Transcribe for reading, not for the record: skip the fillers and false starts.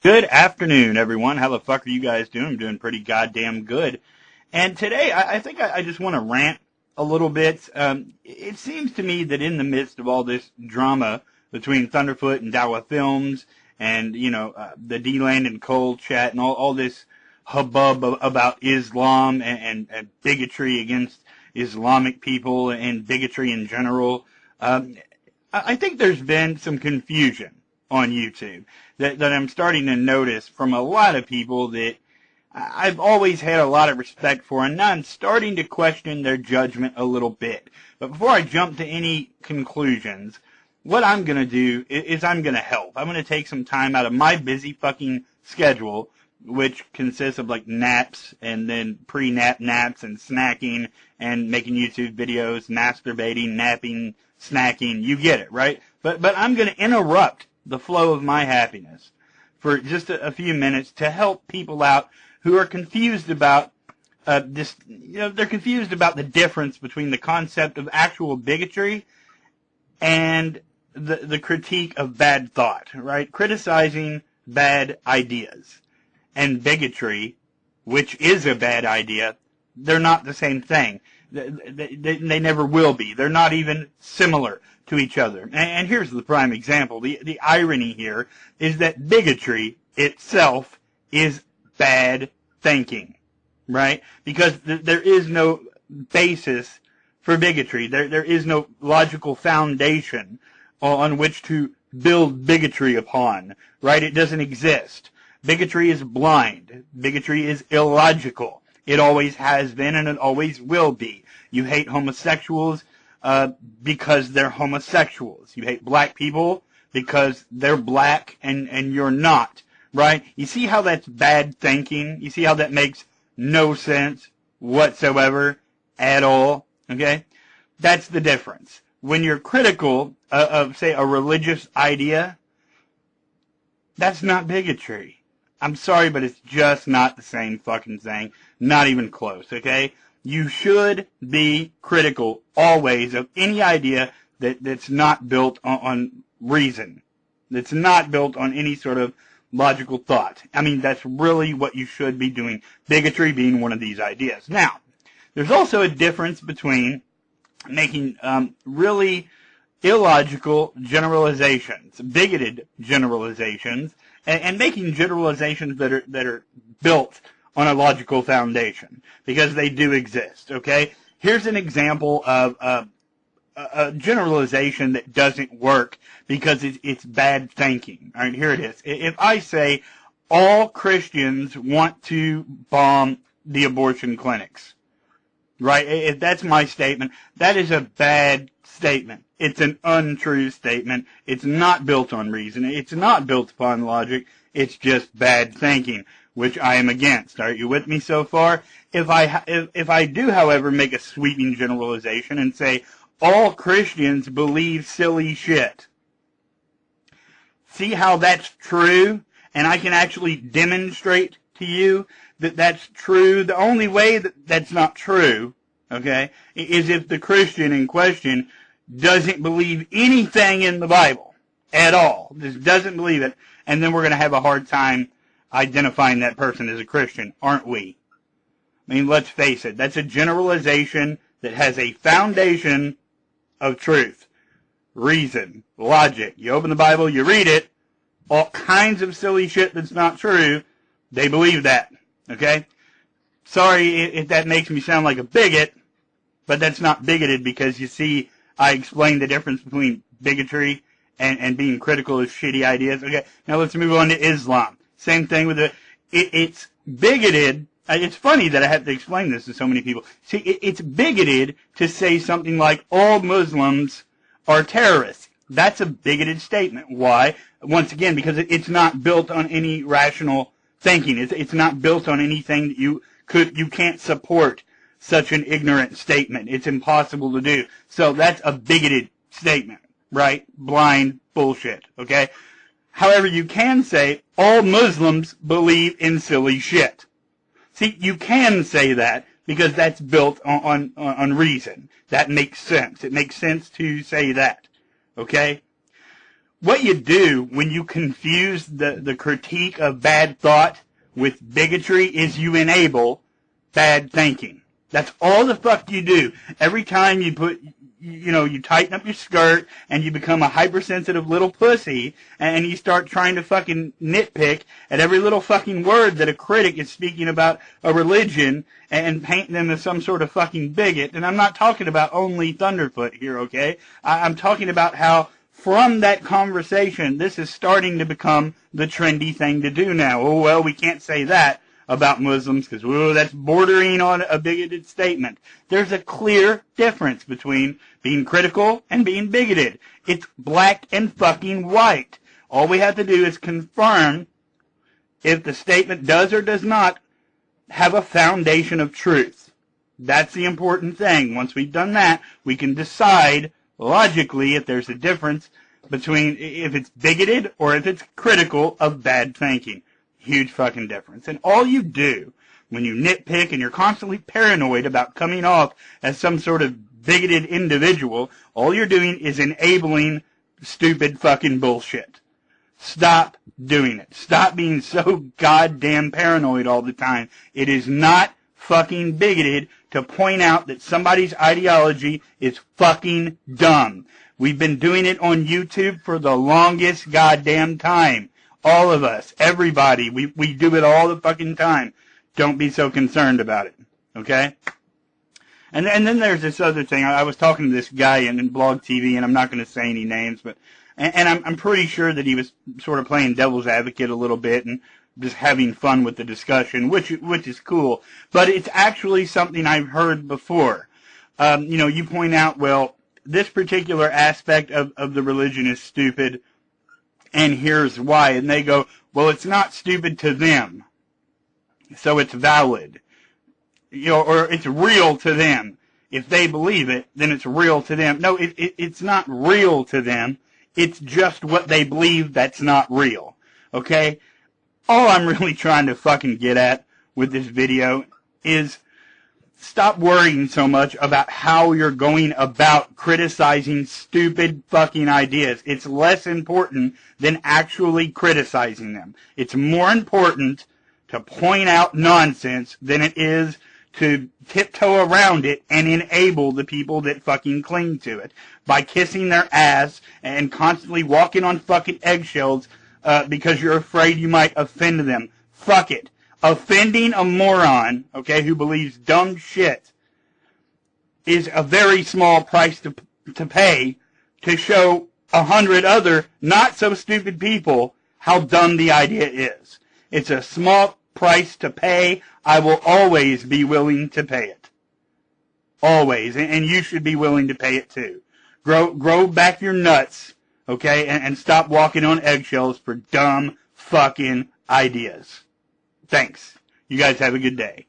Good afternoon, everyone. How the fuck are you guys doing? I'm doing pretty goddamn good. And today, I think I just want to rant a little bit. It seems to me that in the midst of all this drama between Thunderfoot and Dawa Films and, the D-Land and Cole chat and all this hubbub about Islam and bigotry against Islamic people and bigotry in general, I think there's been some confusion on YouTube that I'm starting to notice from a lot of people that I've always had a lot of respect for, and now I'm starting to question their judgment a little bit. But before I jump to any conclusions, what I'm going to do is I'm going to help. I'm going to take some time out of my busy fucking schedule, which consists of like naps and then pre-nap naps and snacking and making YouTube videos, masturbating, napping, snacking. You get it, right? But I'm going to interrupt the flow of my happiness for just a few minutes to help people out who are confused about this. They're confused about the difference between the concept of actual bigotry and the critique of bad thought, right? Criticizing bad ideas and bigotry, which is a bad idea, they're not the same thing. They never will be. They're not even similar to each other. And here's the prime example. The irony here is that bigotry itself is bad thinking, right? Because there is no basis for bigotry. There is no logical foundation on which to build bigotry upon, right? It doesn't exist. Bigotry is blind. Bigotry is illogical. It always has been and it always will be. You hate homosexuals because they're homosexuals. You hate black people because they're black and you're not, right? You see how that's bad thinking? You see how that makes no sense whatsoever at all, okay? That's the difference. When you're critical of, say, a religious idea, that's not bigotry. I'm sorry, but it's just not the same fucking thing. Not even close, okay? You should be critical always of any idea that's not built on reason. That's not built on any sort of logical thought. I mean, that's really what you should be doing. Bigotry being one of these ideas. Now, there's also a difference between making really illogical generalizations, bigoted generalizations, and making generalizations that are built on a logical foundation, because they do exist, okay? Here's an example of a generalization that doesn't work because it's bad thinking. All right, here it is. If I say all Christians want to bomb the abortion clinics, right? If that's my statement, that is a bad statement. It's an untrue statement. It's not built on reason. It's not built upon logic. It's just bad thinking, which I am against. Are you with me so far? If I do, however, make a sweeping generalization and say all Christians believe silly shit, see how that's true? And I can actually demonstrate to you that that's true. The only way that that's not true, okay, is if the Christian in question doesn't believe anything in the Bible at all. Just doesn't believe it. And then we're going to have a hard time identifying that person as a Christian, aren't we? I mean, let's face it. That's a generalization that has a foundation of truth, reason, logic. You open the Bible, you read it, all kinds of silly shit that's not true. They believe that, okay? Sorry if that makes me sound like a bigot, but that's not bigoted because, you see, I explained the difference between bigotry and being critical of shitty ideas. Okay, now let's move on to Islam. Same thing with it's bigoted. It's funny that I have to explain this to so many people. See, it's bigoted to say something like all Muslims are terrorists. That's a bigoted statement. Why? Once again, because it's not built on any rational thinking. It's not built on anything that you can't support such an ignorant statement. It's impossible to do. So that's a bigoted statement, right? Blind bullshit, okay? However, you can say all Muslims believe in silly shit. See, you can say that because that's built on reason. That makes sense. It makes sense to say that, okay? what you do when you confuse the critique of bad thought with bigotry is you enable bad thinking. That's all the fuck you do. Every time you put, you tighten up your skirt and you become a hypersensitive little pussy and you start trying to fucking nitpick at every little fucking word that a critic is speaking about a religion and paint them as some sort of fucking bigot. And I'm not talking about only Thunderfoot here, okay? I'm talking about how from that conversation, this is starting to become the trendy thing to do now. Oh, well, we can't say that about Muslims because, whoa, that's bordering on a bigoted statement. There's a clear difference between being critical and being bigoted. It's black and fucking white. All we have to do is confirm if the statement does or does not have a foundation of truth. That's the important thing. Once we've done that, we can decide logically if there's a difference between if it's bigoted or if it's critical of bad thinking. Huge fucking difference. And all you do when you nitpick and you're constantly paranoid about coming off as some sort of bigoted individual, all you're doing is enabling stupid fucking bullshit. Stop doing it. Stop being so goddamn paranoid all the time. It is not fucking bigoted to point out that somebody's ideology is fucking dumb. We've been doing it on YouTube for the longest goddamn time. All of us, everybody, we do it all the fucking time. Don't be so concerned about it, okay? And then there's this other thing. I was talking to this guy in Blog TV, and I'm not going to say any names, but I'm pretty sure that he was sort of playing devil's advocate a little bit and just having fun with the discussion, which is cool. But it's actually something I've heard before. You point out, well, this particular aspect of the religion is stupid, and here's why. And they go, well, it's not stupid to them, so it's valid. Or it's real to them. If they believe it, then it's real to them. No, it's not real to them. It's just what they believe that's not real. Okay? All I'm really trying to fucking get at with this video is stop worrying so much about how you're going about criticizing stupid fucking ideas. It's less important than actually criticizing them. It's more important to point out nonsense than it is to tiptoe around it and enable the people that fucking cling to it by kissing their ass and constantly walking on fucking eggshells because you're afraid you might offend them. Fuck it. Offending a moron, okay, who believes dumb shit is a very small price to pay to show 100 other not so stupid people how dumb the idea is. It's a small price to pay. I will always be willing to pay it. Always. And you should be willing to pay it too. Grow back your nuts, okay, and stop walking on eggshells for dumb fucking ideas. Thanks. You guys have a good day.